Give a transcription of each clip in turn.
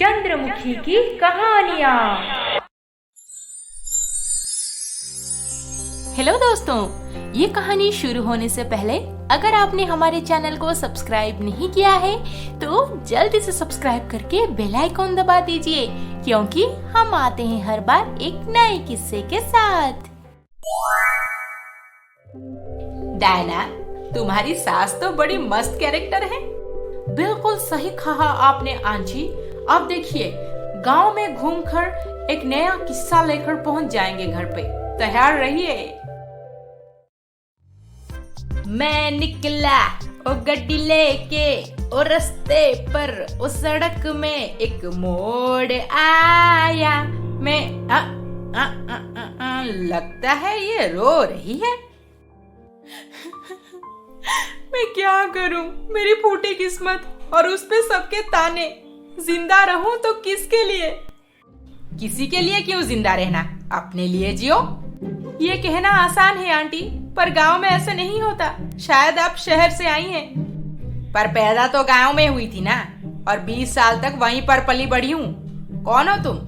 चंद्रमुखी की कहानियाँ। हेलो दोस्तों, ये कहानी शुरू होने से पहले अगर आपने हमारे चैनल को सब्सक्राइब नहीं किया है तो जल्दी से सब्सक्राइब करके बेल आइकॉन दबा दीजिए, क्योंकि हम आते हैं हर बार एक नए किस्से के साथ। डायना, तुम्हारी सास तो बड़ी मस्त कैरेक्टर है। बिल्कुल सही कहा आपने आंटी। अब देखिए, गांव में घूमकर एक नया किस्सा लेकर पहुंच जाएंगे घर पे। तैयार रहिए। मैं निकला ओ गड्डी लेके, ओ रास्ते पर ओ सड़क में एक मोड़ आया। मैं लगता है ये रो रही है। मैं क्या करूं, मेरी फूटी किस्मत और उस पे सबके ताने। जिंदा रहूं तो किसके लिए? किसी के लिए क्यों जिंदा रहना, अपने लिए जियो। ये कहना आसान है आंटी, पर गांव में ऐसा नहीं होता। शायद आप शहर से आई हैं, पर पैदा तो गांव में हुई थी ना, और 20 साल तक वहीं पर पली बढ़ी हूँ। कौन हो तुम,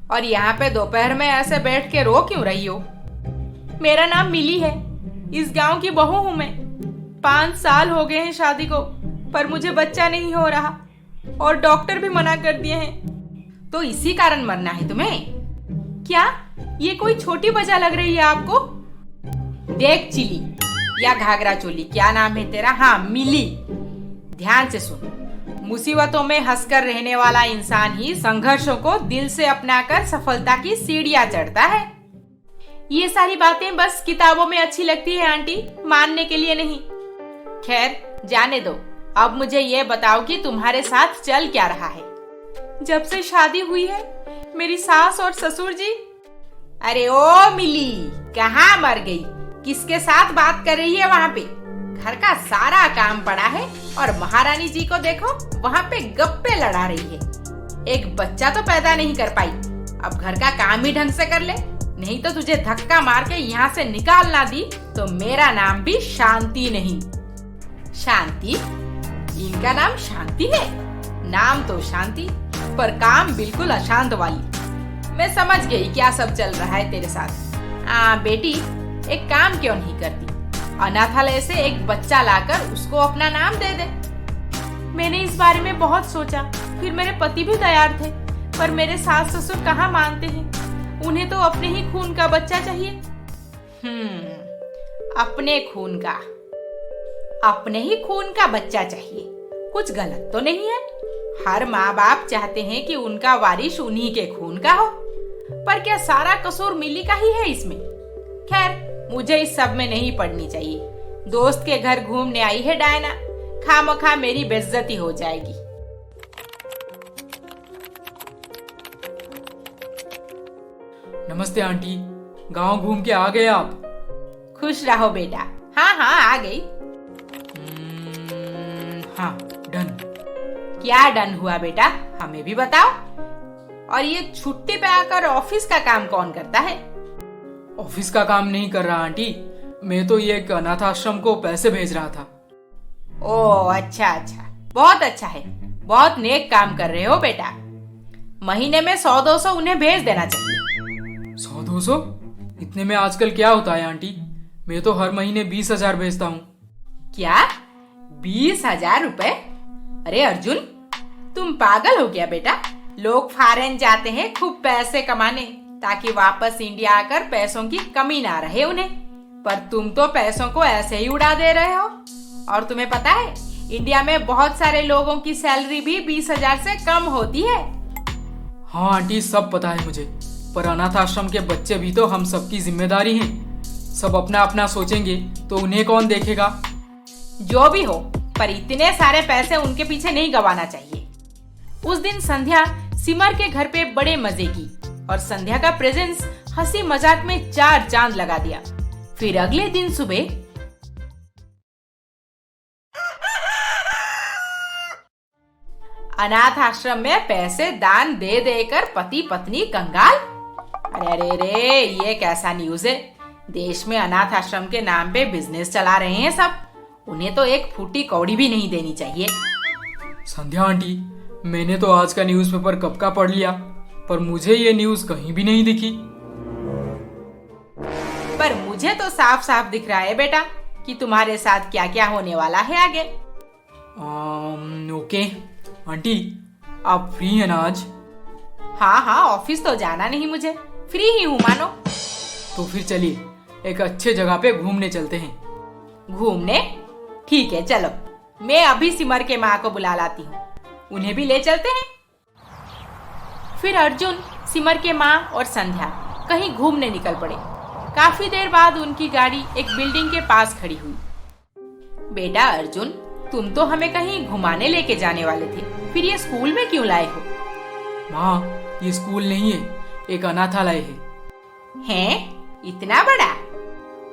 और यहाँ पे दोपहर में ऐसे बैठ के रो क्यों रही हो? मेरा नाम मिली है, इस गांव की बहू हूँ मैं। 5 साल हो गए हैं शादी को, पर मुझे बच्चा नहीं हो रहा और डॉक्टर भी मना कर दिए हैं। तो इसी कारण मरना है तुम्हें? क्या ये कोई छोटी वजह लग रही है आपको? देख चिली या घाघरा चोली, क्या नाम है तेरा? हाँ, मिली। ध्यान से सुन, मुसीबतों में हंसकर रहने वाला इंसान ही संघर्षों को दिल से अपनाकर सफलता की सीढ़ियां चढ़ता है। ये सारी बातें बस किताबों में अच्छी लगती है आंटी, मानने के लिए नहीं। खैर जाने दो, अब मुझे ये बताओ कि तुम्हारे साथ चल क्या रहा है? जब से शादी हुई है मेरी सास और ससुर जी। अरे ओ मिली, कहाँ मर गई? किसके साथ बात कर रही है वहाँ पे? घर का सारा काम पड़ा है और महारानी जी को देखो वहाँ पे गप्पे लड़ा रही है। एक बच्चा तो पैदा नहीं कर पाई, अब घर का काम ही ढंग से कर ले, नहीं तो तुझे धक्का मार के यहाँ से निकाल ना दी तो मेरा नाम भी शांति नहीं। शांति? इनका नाम शांति है? नाम तो शांति, पर काम बिल्कुल अशांत वाली। मैं समझ गई क्या सब चल रहा है तेरे साथ। बेटी, एक काम क्यों नहीं करती? अनाथालय से एक बच्चा लाकर उसको अपना नाम दे दे। मैंने इस बारे में बहुत सोचा, फिर मेरे पति भी तैयार थे, पर मेरे सास ससुर कहाँ मानते हैं। उन्हें तो अपने ही खून का बच्चा चाहिए। अपने खून का, अपने ही खून का बच्चा चाहिए, कुछ गलत तो नहीं है। हर माँ बाप चाहते हैं कि उनका वारिस उन्हीं के खून का हो, पर क्या सारा कसूर मिली का ही है इसमें? खैर, मुझे इस सब में नहीं पड़नी चाहिए। दोस्त के घर घूमने आई है डायना, खामखा मेरी बेइज्जती हो जाएगी। नमस्ते आंटी, गांव घूम के आ गए आप? खुश रहो बेटा। हाँ हाँ, आ गई। हाँ, डन। क्या डन हुआ बेटा, हमें भी बताओ। और ये छुट्टी पे आकर ऑफिस का काम कौन करता है? ऑफिस का काम नहीं कर रहा आंटी, मैं तो ये एक अनाथ आश्रम को पैसे भेज रहा था। ओह अच्छा अच्छा, बहुत अच्छा है, बहुत नेक काम कर रहे हो बेटा। महीने में 100-200 उन्हें भेज देना चाहिए। 100-200? इतने में आजकल क्या होता है आंटी? मैं तो हर महीने 20,000 भेजता हूँ। क्या 20,000 रुपए? अरे अर्जुन, तुम पागल हो गया बेटा? लोग फॉरेन जाते हैं खूब पैसे कमाने, ताकि वापस इंडिया आकर पैसों की कमी ना रहे उन्हें, पर तुम तो पैसों को ऐसे ही उड़ा दे रहे हो। और तुम्हें पता है, इंडिया में बहुत सारे लोगों की सैलरी भी 20,000 से कम होती है। हाँ आंटी, सब पता है मुझे, पर अनाथ आश्रम के बच्चे भी तो हम सबकी जिम्मेदारी हैं। सब अपना अपना सोचेंगे तो उन्हें कौन देखेगा? जो भी हो, पर इतने सारे पैसे उनके पीछे नहीं गवाना चाहिए। उस दिन संध्या सिमर के घर पे बड़े मजे की, और संध्या का प्रेजेंस हंसी मजाक में 4 चांद लगा दिया। फिर अगले दिन सुबह अनाथ आश्रम में पैसे दान दे देकर पति पत्नी कंगाल। अरे अरे अरे, ये कैसा न्यूज है? देश में अनाथ आश्रम के नाम पे बिजनेस चला रहे हैं सब। उन्हें तो एक फूटी कौड़ी भी नहीं देनी चाहिए। संध्या आंटी, मैंने तो आज का न्यूज़पेपर कब का पढ़ लिया, पर मुझे ये न्यूज़ कहीं भी नहीं दिखी। पर मुझे तो साफ साफ दिख रहा है बेटा कि तुम्हारे साथ क्या क्या होने वाला है आगे। ओके आंटी, आप फ्री हैं ना आज? हाँ हाँ, ऑफिस तो जाना नहीं मुझे, फ्री ही हूँ मानो। तो फिर चलिए एक अच्छे जगह पे घूमने चलते हैं। घूमने? ठीक है चलो, मैं अभी सिमर के माँ को बुला लाती हूँ, उन्हें भी ले चलते हैं। फिर अर्जुन, सिमर के माँ और संध्या कहीं घूमने निकल पड़े। काफी देर बाद उनकी गाड़ी एक बिल्डिंग के पास खड़ी हुई। बेटा अर्जुन, तुम तो हमें कहीं घुमाने लेके जाने वाले थे, फिर ये स्कूल में क्यों लाए हो? माँ, ये स्कूल नहीं है, एक अनाथालय है। हैं? इतना बड़ा?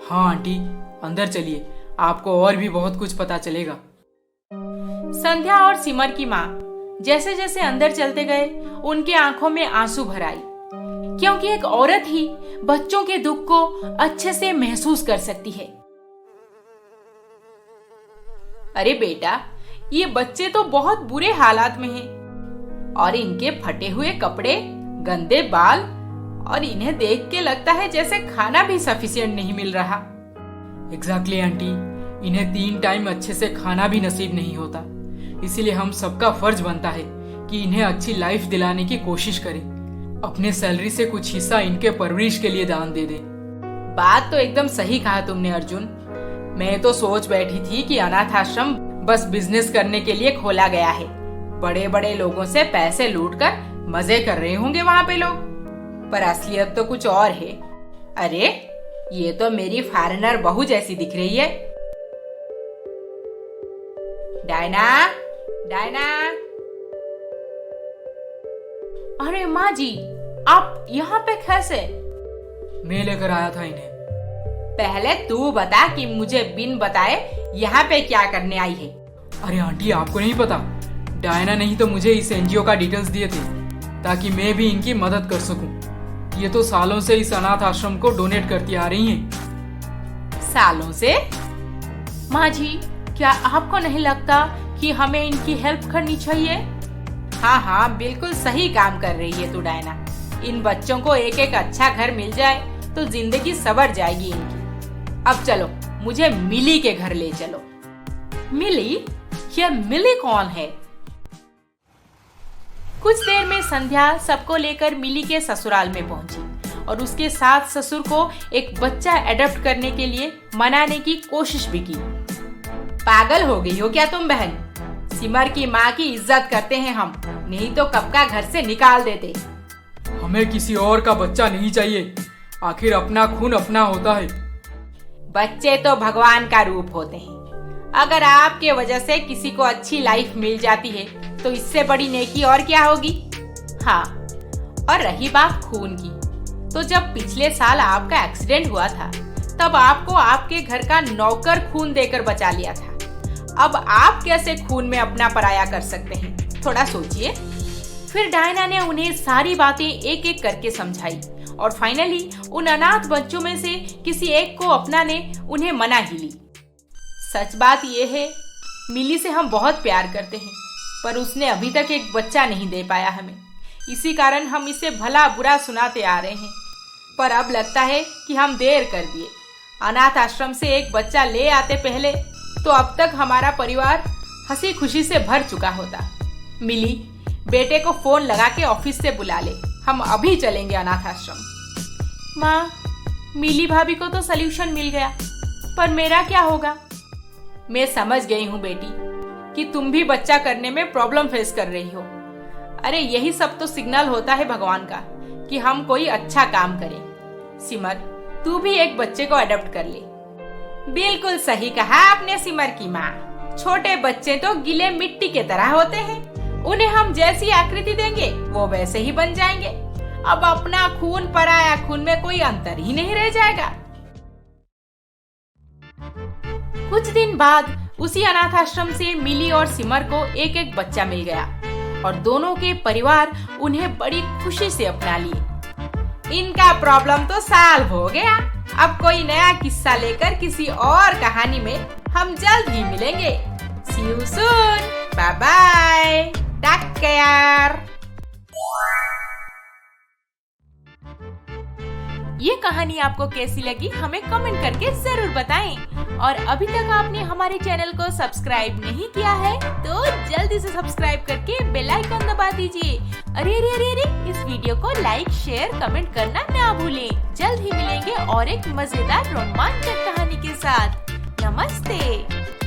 हाँ आंटी, अंदर चलिए, आपको और भी बहुत कुछ पता चलेगा। संध्या और सिमर की माँ जैसे जैसे अंदर चलते गए, उनके आंखों में आंसू भर आई, क्योंकि एक औरत ही बच्चों के दुख को अच्छे से महसूस कर सकती है। अरे बेटा, ये बच्चे तो बहुत बुरे हालात में हैं और इनके फटे हुए कपड़े, गंदे बाल, और इन्हें देख के लगता है जैसे खाना भी सफिशिएंट नहीं मिल रहा। एग्जैक्टली आंटी, इन्हें 3 टाइम अच्छे से खाना भी नसीब नहीं होता, इसीलिए हम सबका फर्ज बनता है कि इन्हें अच्छी लाइफ दिलाने की कोशिश करें। अपने सैलरी से कुछ हिस्सा इनके परवरिश के लिए दान दे दें। बात तो एकदम सही कहा तुमने अर्जुन। मैं तो सोच बैठी थी कि अनाथ आश्रम बस बिजनेस करने के लिए खोला गया है, बड़े बड़े लोगों से पैसे लूटकर मजे कर रहे होंगे वहाँ पे लोग, पर असलियत तो कुछ और है। अरे ये तो मेरी फॉरेनर बहू जैसी दिख रही है। Diana, Diana. अरे माँ जी, आप यहाँ पे कैसे? मैं लेकर आया था इन्हें। पहले तू बता कि मुझे बिन बताए यहाँ पे क्या करने आई है। अरे आंटी, आपको नहीं पता? डायना नहीं तो मुझे इस एनजीओ का डिटेल्स दिए थे ताकि मैं भी इनकी मदद कर सकूं। ये तो सालों से इस अनाथ आश्रम को डोनेट करती आ रही हैं। सालों से? माँ जी, क्या आपको नहीं लगता कि हमें इनकी हेल्प करनी चाहिए? हाँ हाँ, बिल्कुल सही काम कर रही है तू डायना। इन बच्चों को एक एक अच्छा घर मिल जाए तो जिंदगी संवर जाएगी इनकी। अब चलो, मुझे मिली के घर ले चलो। मिली? ये मिली कौन है? कुछ देर में संध्या सबको लेकर मिली के ससुराल में पहुंची और उसके सास ससुर को एक बच्चा एडॉप्ट करने के लिए मनाने की कोशिश भी की। पागल हो गई हो क्या तुम बहन? सिमर की माँ की इज्जत करते हैं हम, नहीं तो कब का घर से निकाल देते। हमें किसी और का बच्चा नहीं चाहिए, आखिर अपना खून अपना होता है। बच्चे तो भगवान का रूप होते हैं। अगर आपके वजह से किसी को अच्छी लाइफ मिल जाती है तो इससे बड़ी नेकी और क्या होगी। हाँ, और रही बात खून की, तो जब पिछले साल आपका एक्सीडेंट हुआ था तब आपको आपके घर का नौकर खून देकर बचा लिया था। अब आप कैसे खून में अपना पराया कर सकते हैं, थोड़ा सोचिए। फिर डायना ने उन्हें सारी बातें एक एक करके समझाई और फाइनली उन अनाथ बच्चों में से किसी एक को अपनाने उन्हें मना ही ली। सच बात यह है, मिली से हम बहुत प्यार करते हैं, पर उसने अभी तक एक बच्चा नहीं दे पाया हमें। इसी कारण हम इसे भला बुरा सुनाते आ रहे हैं, पर अब लगता है कि हम देर कर दिए। अनाथ आश्रम से एक बच्चा ले आते पहले तो अब तक हमारा परिवार हंसी खुशी से भर चुका होता। मिली, बेटे को फोन लगा के ऑफिस से बुला ले, हम अभी चलेंगे अनाथ आश्रम। माँ, मिली भाभी को तो सल्यूशन मिल गया, पर मेरा क्या होगा? मैं समझ गई हूँ बेटी कि तुम भी बच्चा करने में प्रॉब्लम फेस कर रही हो। अरे यही सब तो सिग्नल होता है भगवान का कि हम कोई अच्छा काम करें। सिमर, तू भी एक बच्चे को अडॉप्ट कर ले। बिल्कुल सही कहा आपने सिमर की माँ। छोटे बच्चे तो गीले मिट्टी के तरह होते हैं, उन्हें हम जैसी आकृति देंगे वो वैसे ही बन जाएंगे। अब अपना खून पराया खून में कोई अंतर ही नहीं रह जाएगा। कुछ दिन बाद उसी अनाथ आश्रम से मिली और सिमर को एक एक बच्चा मिल गया और दोनों के परिवार उन्हें बड़ी खुशी से अपना लिए। इनका प्रॉब्लम तो सॉल्व हो गया। अब कोई नया किस्सा लेकर किसी और कहानी में हम जल्द ही मिलेंगे। See you soon. Bye bye. Take care. ये कहानी आपको कैसी लगी हमें कमेंट करके जरूर बताएं। और अभी तक आपने हमारे चैनल को सब्सक्राइब नहीं किया है तो जल्दी से सब्सक्राइब करके बेल आइकन दबा दीजिए। अरे अरे अरे अरे, इस वीडियो को लाइक शेयर कमेंट करना ना भूलें। जल्द ही मिलेंगे और एक मजेदार रोमांचक कहानी के साथ। नमस्ते।